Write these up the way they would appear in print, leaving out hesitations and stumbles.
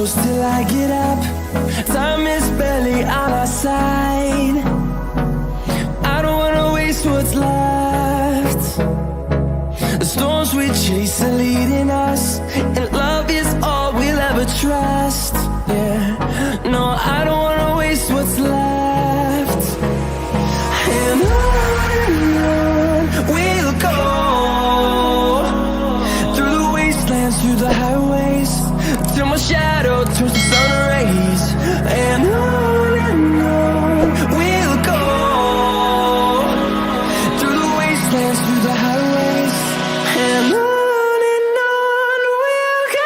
close till I get up. Time is barely on our side. I don't wanna waste what's left. The storms we chase are leading us, and love is all we'll ever trust. Yeah, no, I don't wanna waste what's left. And on we'll go, through the wastelands, through the highways, till my shadow turns to sun rays. And on we'll go, through the wastelands, through the highways, and on we'll go.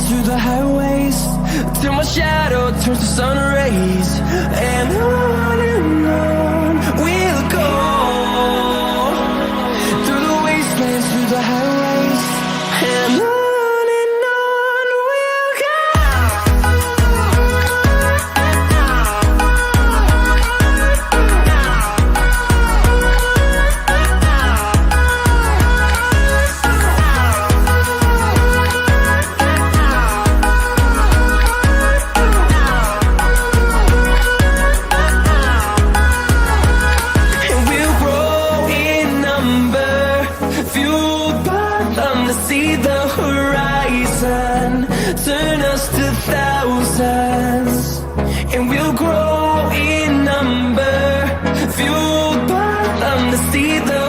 Through the highways, till my shadow turns to sun rays. And on we'll go, through the wastelands, through the highways, and on we'll go. See the horizon, turn us to thousands, and we'll grow in number, fueled by them to see the